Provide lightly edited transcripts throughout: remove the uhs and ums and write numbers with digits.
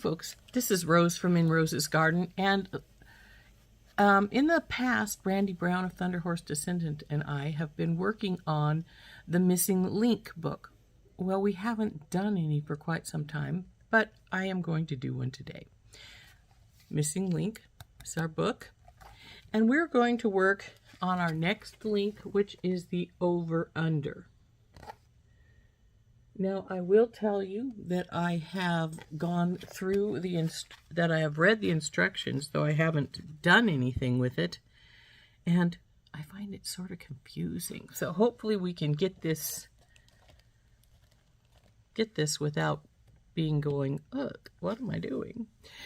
folks, this is Rose from In Rose's Garden, and in the past, Randee Brown of Thunderhorse, Descendant and I have been working on the Missing Link book. Well, we haven't done any for quite some time, but I am going to do one today. Missing Link is our book, and we're going to work on our next link, which is the over-under. Now, I will tell you that I have gone through that I have read the instructions, though I haven't done anything with it, and I find it sort of confusing. So hopefully we can get this without being going, ugh, what am I doing?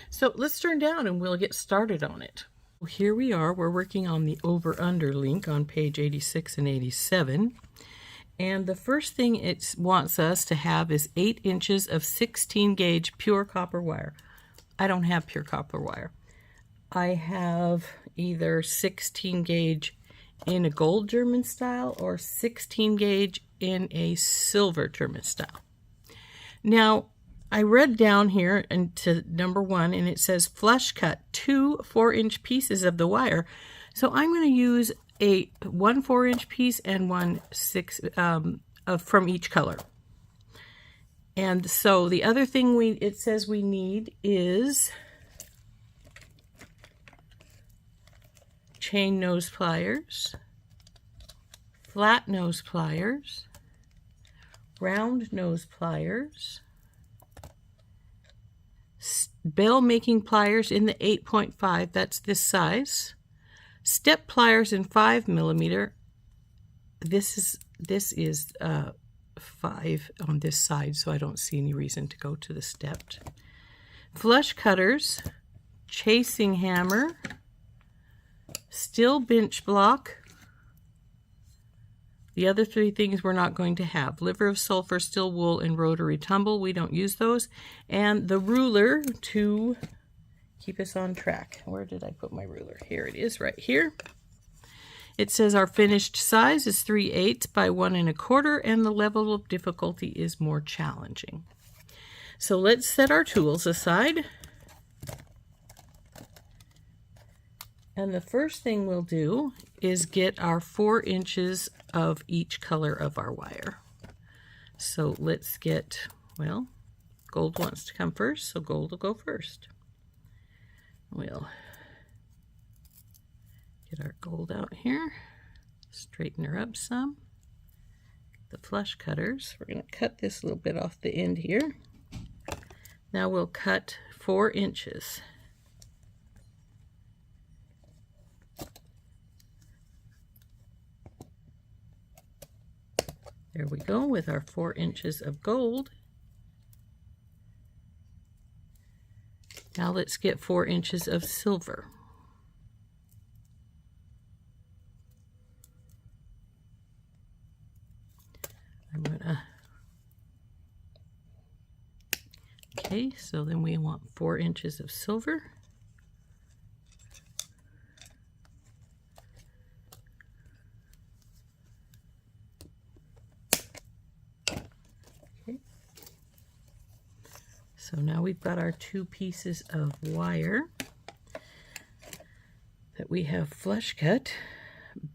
So let's turn down and we'll get started on it. Here we are. We're working on the over-under link on page 86 and 87. And the first thing it wants us to have is 8 inches of 16 gauge pure copper wire. I don't have pure copper wire. I have either 16 gauge in a gold German style or 16 gauge in a silver German style. Now, I read down here into number 1, and it says flush cut 2 4-inch pieces of the wire. So I'm going to use one 4-inch piece and one 6 from each color. And so the other thing it says we need is chain nose pliers, flat nose pliers, round nose pliers, bell making pliers in the 8.5, that's this size, step pliers in 5 millimeter. This is 5 on this side, so I don't see any reason to go to the stepped. Flush cutters, chasing hammer, steel bench block. The other 3 things we're not going to have: liver of sulfur, steel wool, and rotary tumble. We don't use those. And the ruler to keep us on track. Where did I put my ruler? Here it is, right here. It says our finished size is 3/8 by 1 1/4, and the level of difficulty is more challenging. So let's set our tools aside. And the first thing we'll do is get our 4 inches of each color of our wire. So let's get, well, gold wants to come first, so gold will go first. We'll get our gold out here, straighten her up some. The flush cutters, we're going to cut this little bit off the end here. Now we'll cut 4 inches. There we go with our 4 inches of gold. Now let's get 4 inches of silver. Okay, so then we want 4 inches of silver. So now we've got our 2 pieces of wire that we have flush cut.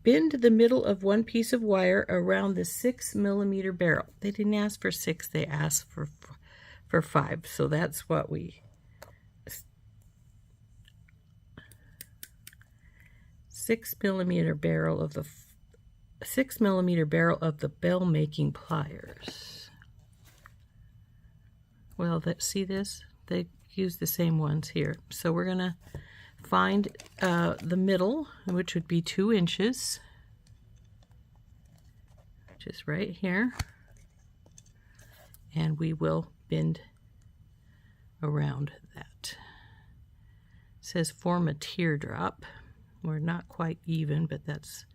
Bend the middle of 1 piece of wire around the 6 millimeter barrel. They didn't ask for 6, they asked for 5. So that's what we... 6 millimeter barrel of the 6 millimeter barrel of the bell making pliers. Well, see this? They use the same ones here. So we're going to find the middle, which would be 2 inches, which is right here. And we will bend around that. It says form a teardrop. We're not quite even, but that's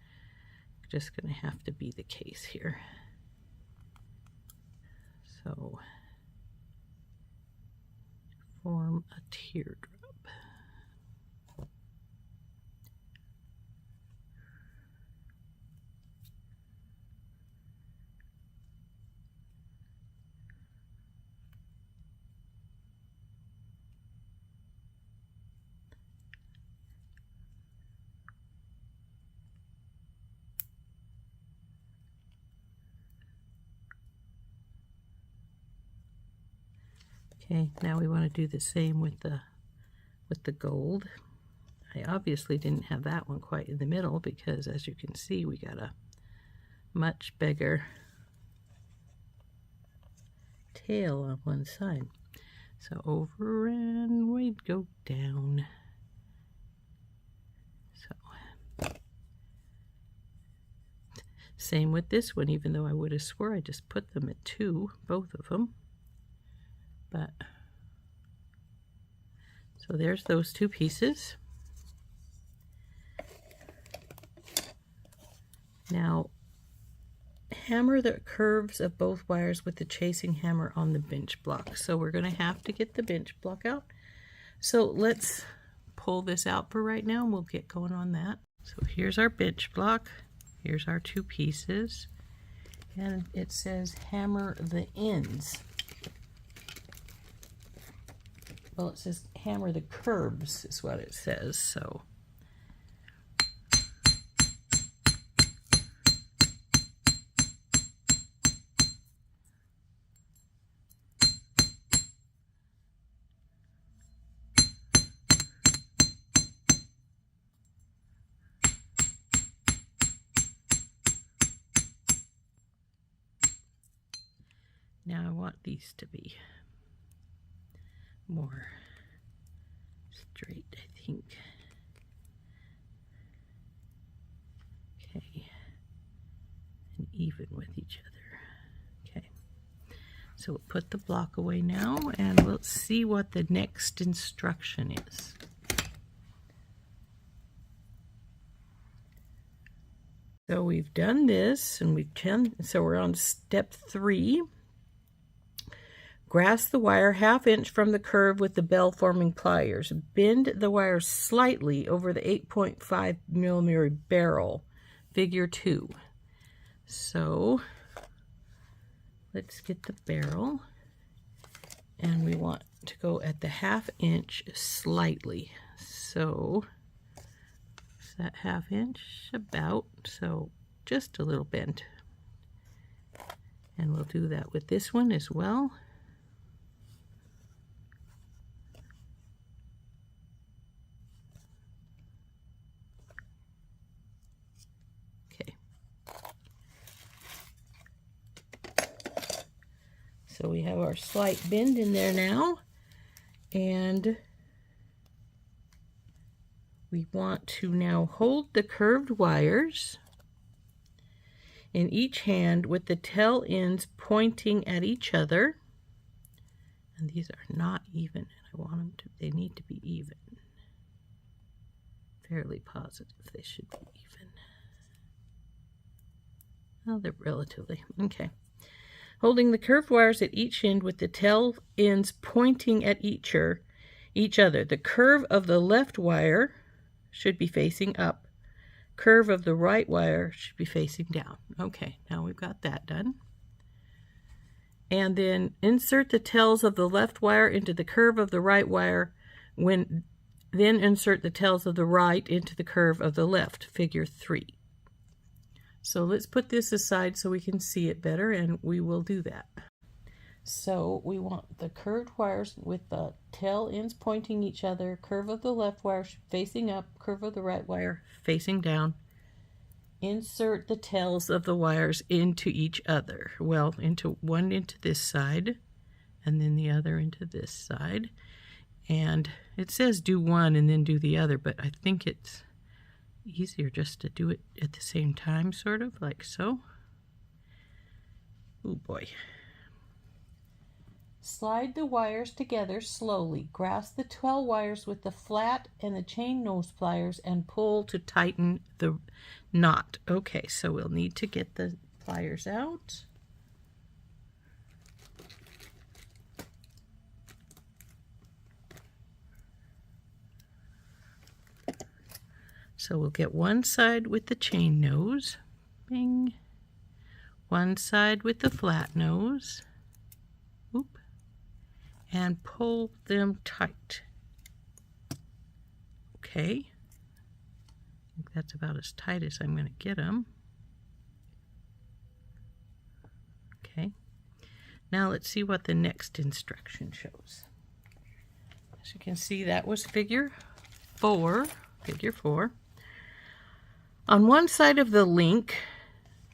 just going to have to be the case here. So form a teardrop. Okay, now we want to do the same with the gold. I obviously didn't have that one quite in the middle because, as you can see, we got a much bigger tail on one side. So over and we'd go down. So same with this one, even though I would have swore I just put them at 2, both of them. But so there's those 2 pieces. Now hammer the curves of both wires with the chasing hammer on the bench block. So we're going to have to get the bench block out. So let's pull this out for right now and we'll get going on that. So here's our bench block. Here's our 2 pieces. And it says hammer the ends. Well, it says hammer the curves is what it says. So now I want these to be more straight, I think. Okay. And even with each other. Okay. So we'll put the block away now and we'll see what the next instruction is. So we've done this and so we're on step 3. Grasp the wire 1/2 inch from the curve with the bell forming pliers. Bend the wire slightly over the 8.5 millimeter barrel, figure 2. So let's get the barrel and we want to go at the 1/2 inch slightly. So is that 1/2 inch about? So just a little bend. And we'll do that with this one as well. So we have our slight bend in there now, and we want to now hold the curved wires in each hand with the tail ends pointing at each other. And these are not even, and I want them to, they need to be even. Fairly positive they should be even. Oh, they're relatively, okay. Holding the curved wires at each end with the tail ends pointing at each other. The curve of the left wire should be facing up. Curve of the right wire should be facing down. Okay, now we've got that done. And then insert the tails of the left wire into the curve of the right wire, then insert the tails of the right into the curve of the left, figure 3. So let's put this aside so we can see it better, and we will do that. So we want the curved wires with the tail ends pointing each other, curve of the left wire facing up, curve of the right wire facing down. Insert the tails of the wires into each other. Well, one into this side, and then the other into this side. And it says do one and then do the other, but I think it's easier just to do it at the same time, sort of like so. Oh boy. Slide the wires together slowly. Grasp the 12 wires with the flat and the chain nose pliers and pull to tighten the knot. Okay, so we'll need to get the pliers out. So we'll get one side with the chain nose, bing, one side with the flat nose, whoop, and pull them tight. Okay, I think that's about as tight as I'm going to get them. Okay, Now let's see what the next instruction shows. As you can see, that was figure 4. On one side of the link,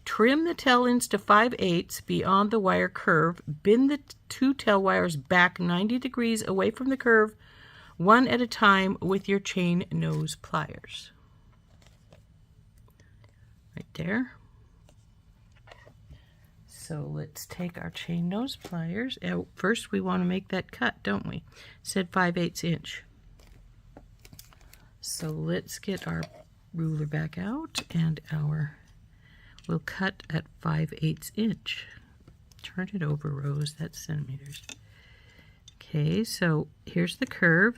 trim the tail ends to 5/8 beyond the wire curve. Bend the 2 tail wires back 90 degrees away from the curve, one at a time with your chain nose pliers. Right there. So let's take our chain nose pliers. First we want to make that cut, don't we? It said 5/8 inch. So let's get our ruler back out and we'll cut at 5/8 inch. Turn it over, Rose, that's centimeters. Okay, so here's the curve,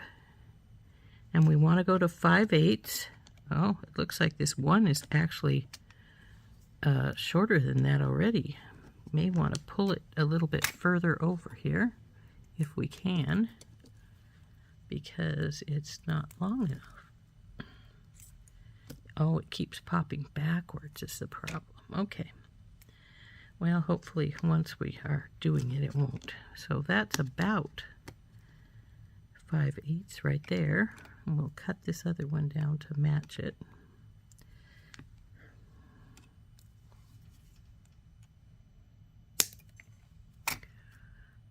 and we want to go to 5/8. Oh, it looks like this one is actually shorter than that already. May want to pull it a little bit further over here if we can, because it's not long enough. Oh, it keeps popping backwards is the problem. Okay. Well, hopefully once we are doing it, it won't. So that's about 5/8 right there. And we'll cut this other one down to match it.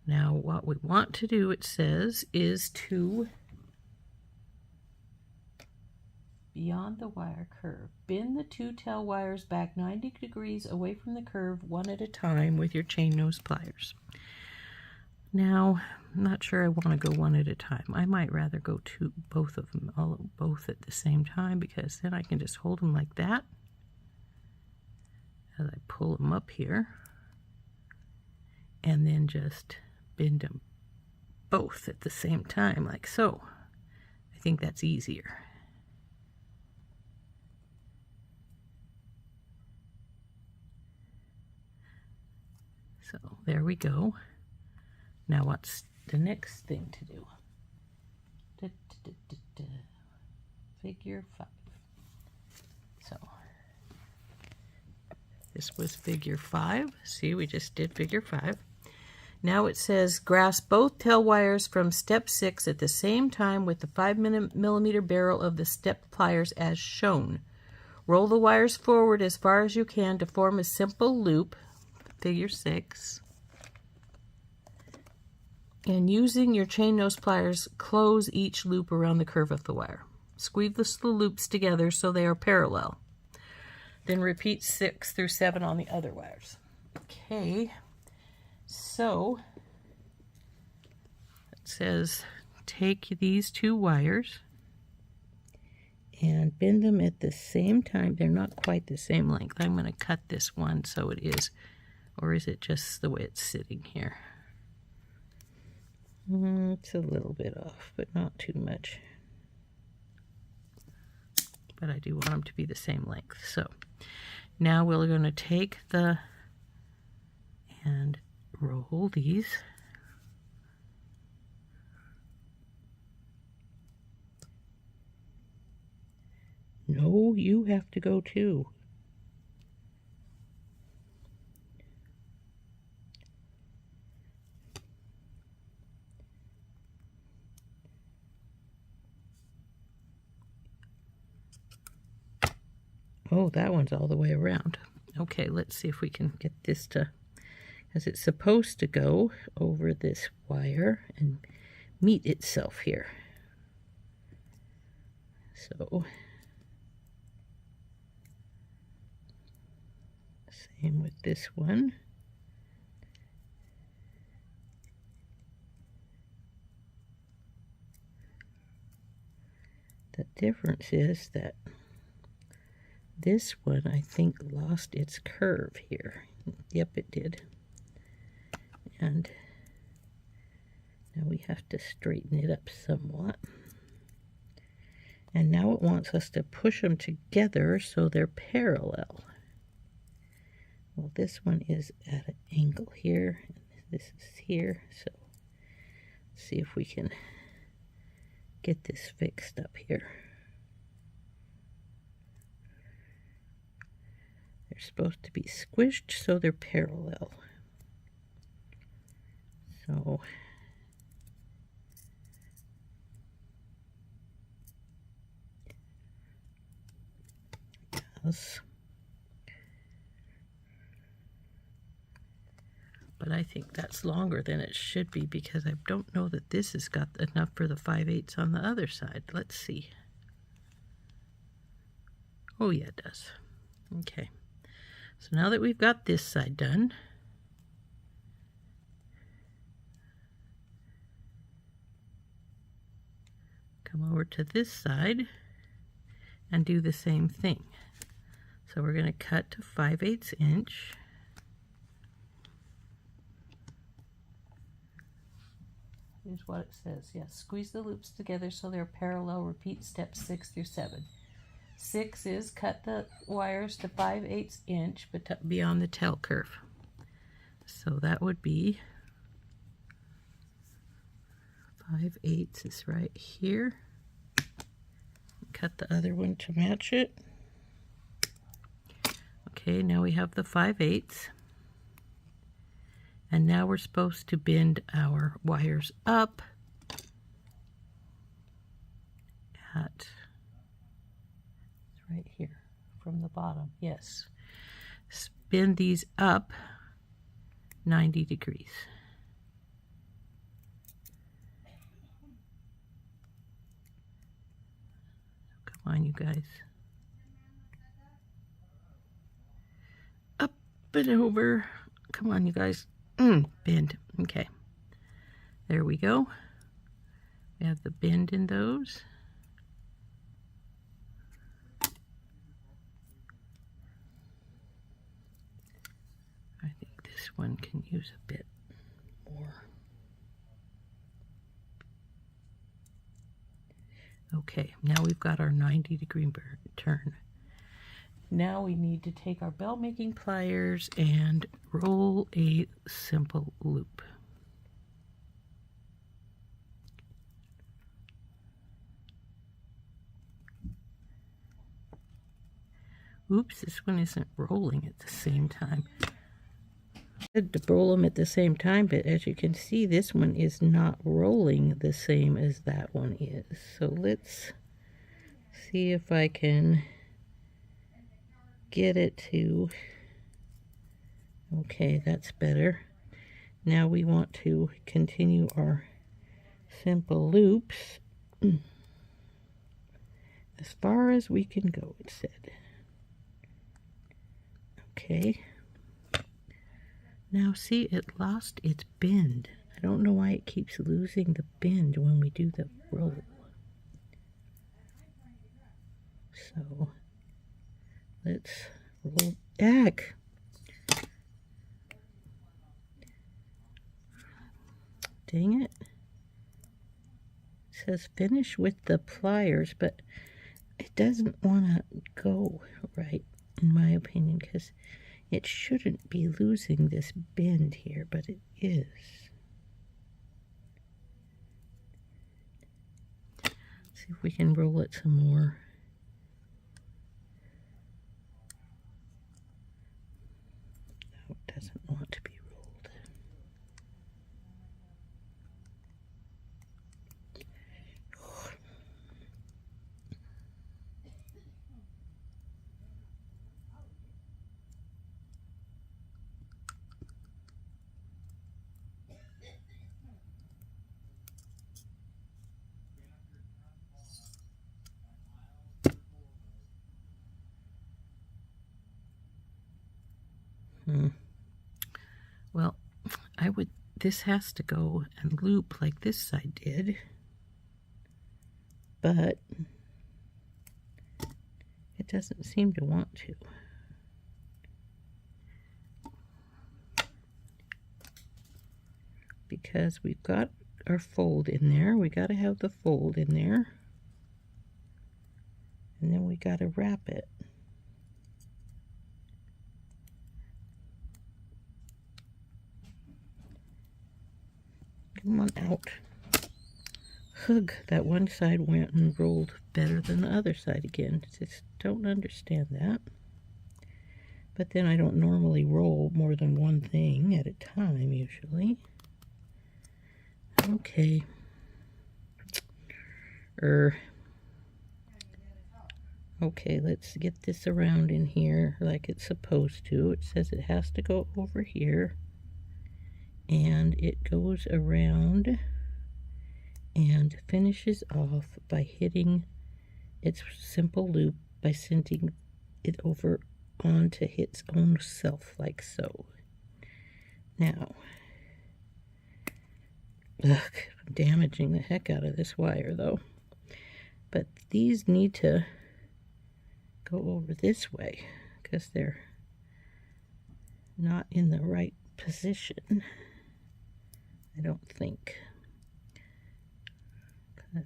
Now what we want to do, it says, is to, beyond the wire curve, bend the 2 tail wires back 90 degrees away from the curve, one at a time with your chain nose pliers. Now, I'm not sure I want to go one at a time. I might rather go both of them, both at the same time, because then I can just hold them like that as I pull them up here, and then just bend them both at the same time, like so. I think that's easier. So there we go. Now what's the next thing to do? Figure 5. So this was figure 5. See, we just did figure 5. Now it says grasp both tail wires from step 6 at the same time with the 5mm barrel of the step pliers as shown. Roll the wires forward as far as you can to form a simple loop, figure 6. And using your chain nose pliers, close each loop around the curve of the wire. Squeeze the loops together so they are parallel. Then repeat 6 through 7 on the other wires. Okay, so it says take these 2 wires and bend them at the same time. They're not quite the same length. I'm going to cut this one so it is, or is it just the way it's sitting here? It's a little bit off, but not too much. But I do want them to be the same length. So now we're going to take and roll these. No, you have to go too. Oh, that one's all the way around. Okay, let's see if we can get this to, as it's supposed to go over this wire and meet itself here. So, same with this one. The difference is that this one, I think, lost its curve here. Yep, it did. And now we have to straighten it up somewhat. And now it wants us to push them together so they're parallel. Well, this one is at an angle here, and this is here. So let's see if we can get this fixed up here. They're supposed to be squished so they're parallel. So yes. But I think that's longer than it should be because I don't know that this has got enough for the 5/8 on the other side. Let's see. Oh yeah, it does. Okay. So now that we've got this side done, come over to this side and do the same thing. So we're going to cut to 5/8 inch. Here's what it says. Yes, squeeze the loops together so they're parallel. Repeat steps 6 through 7. 6 is cut the wires to 5/8 inch, but beyond the tail curve. So that would be 5/8 is right here. Cut the other one to match it. Okay, now we have the 5/8. And now we're supposed to bend our wires up at, it's right here from the bottom, yes. Bend these up 90 degrees. Come on, you guys. Up and over. Come on, you guys. Bend. Okay. There we go. We have the bend in those. I think this one can use a bit more. Okay, now we've got our 90-degree turn. Now we need to take our bell making pliers and roll a simple loop. Oops, this one isn't rolling at the same time. I had to roll them at the same time, but as you can see, this one is not rolling the same as that one is. So let's see if I can get it to, okay, that's better. Now we want to continue our simple loops as far as we can go, it said. Okay. Now see, it lost its bend. I don't know why it keeps losing the bend when we do the roll. So let's roll back. Dang it. It says finish with the pliers, but it doesn't want to go right, in my opinion, because it shouldn't be losing this bend here, but it is. Let's see if we can roll it some more. No, it doesn't want to be rolled. Well, this has to go and loop like this side did, but it doesn't seem to want to. Because we've got our fold in there, we got to have the fold in there, and then we got to wrap it. Come on out. Hug, that one side went and rolled better than the other side again. Just don't understand that. But then I don't normally roll more than one thing at a time, usually. Okay. Okay, let's get this around in here like it's supposed to. It says it has to go over here. And it goes around and finishes off by hitting its simple loop by sending it over onto its own self like so. Now, look, I'm damaging the heck out of this wire though. But these need to go over this way because they're not in the right position. I don't think. 'Cause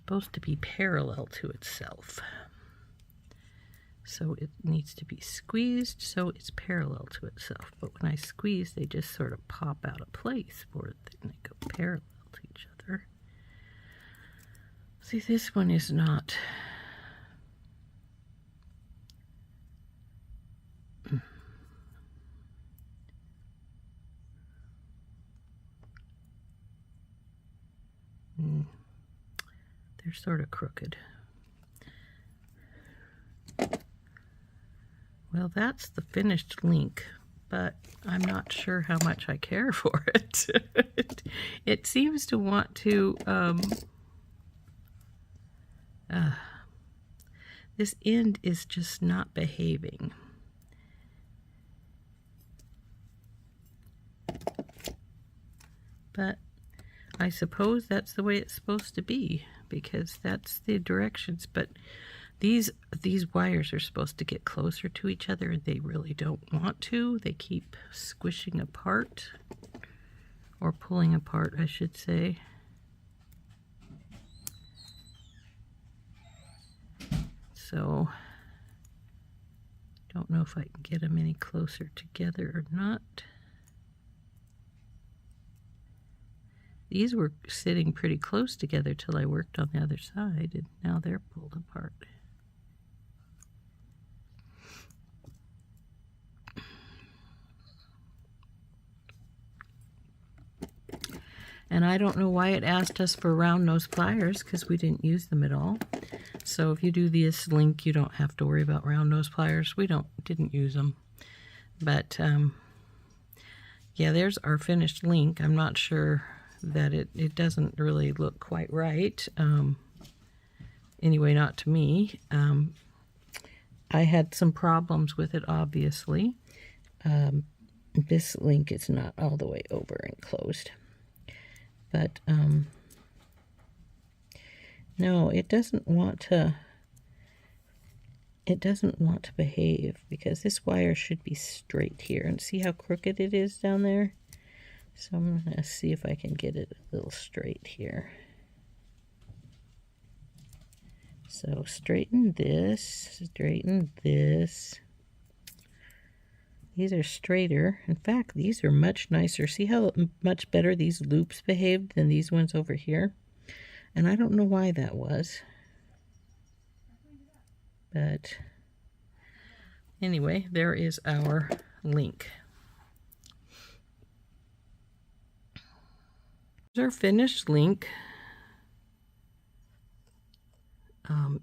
supposed to be parallel to itself. So it needs to be squeezed so it's parallel to itself. But when I squeeze, they just sort of pop out of place for it and they go parallel to each other. See, this one is not. They're sort of crooked. Well, that's the finished link, but I'm not sure how much I care for it. It seems to want to, this end is just not behaving. But I suppose that's the way it's supposed to be, because that's the directions. But these wires are supposed to get closer to each other, and they really don't want to. They keep squishing apart, or pulling apart, I should say. So, don't know if I can get them any closer together or not. These were sitting pretty close together till I worked on the other side, and now they're pulled apart. And I don't know why it asked us for round nose pliers, because we didn't use them at all. So if you do this link, you don't have to worry about round nose pliers. We didn't use them. But yeah, there's our finished link. I'm not sure that it doesn't really look quite right. Anyway, not to me. I had some problems with it, obviously. This link is not all the way over and closed. But no, it doesn't want to behave, because this wire should be straight here. And see how crooked it is down there? So I'm going to see if I can get it a little straight here. So straighten this, straighten this. These are straighter. In fact, these are much nicer. See how much better these loops behaved than these ones over here? And I don't know why that was. But anyway, there is our link. Our finished link.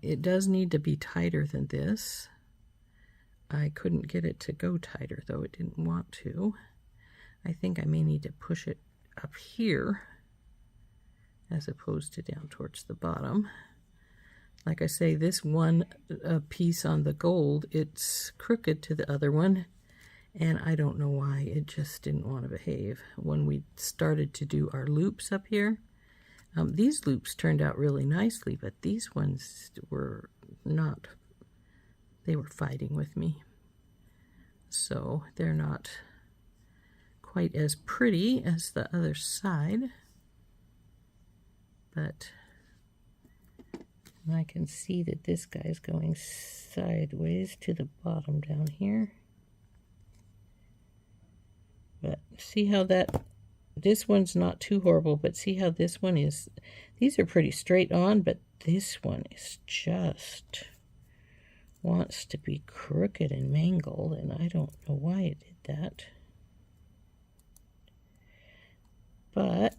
It does need to be tighter than this. I couldn't get it to go tighter, though it didn't want to. I think I may need to push it up here as opposed to down towards the bottom. Like I say, this one piece on the gold, it's crooked to the other one. And I don't know why, it just didn't want to behave. When we started to do our loops up here, these loops turned out really nicely, but these ones were not, they were fighting with me. so they're not quite as pretty as the other side, but I can see that this guy is going sideways to the bottom down here. But see how this one's not too horrible, but see how this one is. These are pretty straight on, but this one is just wants to be crooked and mangled, and I don't know why it did that. But,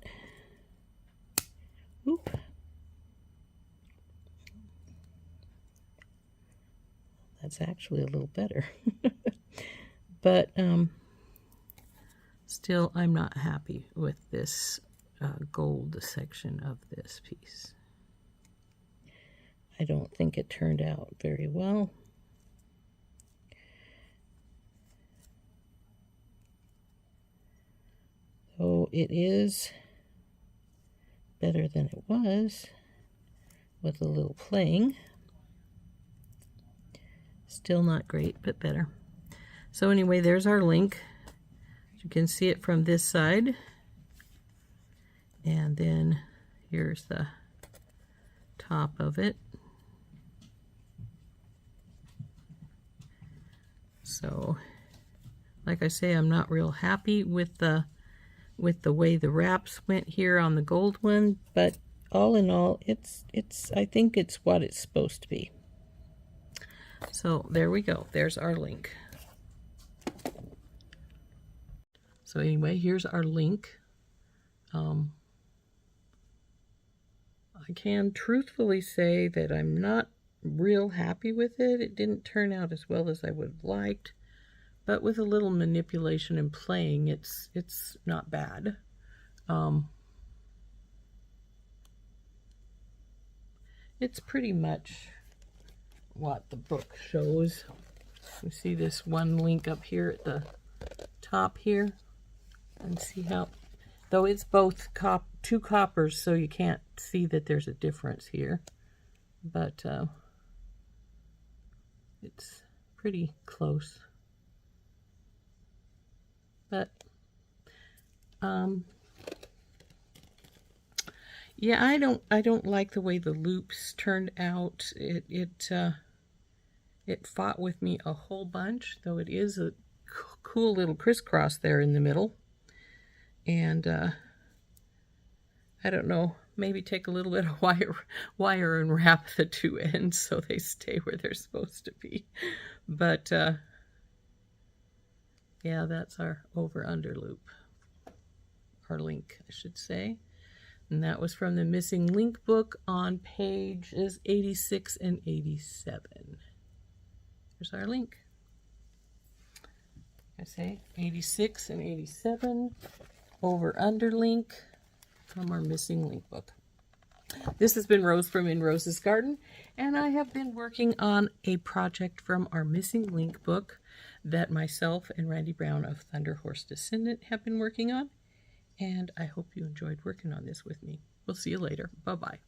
oop. That's actually a little better. But, still, I'm not happy with this gold section of this piece. I don't think it turned out very well. So it is better than it was with a little playing. Still not great, but better. So anyway, there's our link. You can see it from this side. And then here's the top of it. So, like I say, I'm not real happy with the way the wraps went here on the gold one, but all in all, I think it's what it's supposed to be. So there we go. There's our link. So anyway, here's our link. I can truthfully say that I'm not real happy with it. It didn't turn out as well as I would have liked, but with a little manipulation and playing, it's not bad. It's pretty much what the book shows. You see this one link up here at the top here, and see how, though it's both two coppers, so you can't see that there's a difference here, but it's pretty close. But yeah, I don't like the way the loops turned out. It fought with me a whole bunch, though it is a cool little crisscross there in the middle. And I don't know, maybe take a little bit of wire and wrap the two ends so they stay where they're supposed to be. But yeah, that's our over-under loop, our link, I should say. And that was from the Missing Link book on pages 86 and 87. Here's our link. I say 86 and 87, over-under link from our Missing Link book. This has been Rose from In Rose's Garden, and I have been working on a project from our Missing Link book that myself and Randee Brown of Thunderhorse Descendant have been working on. And I hope you enjoyed working on this with me. We'll see you later. Bye-bye.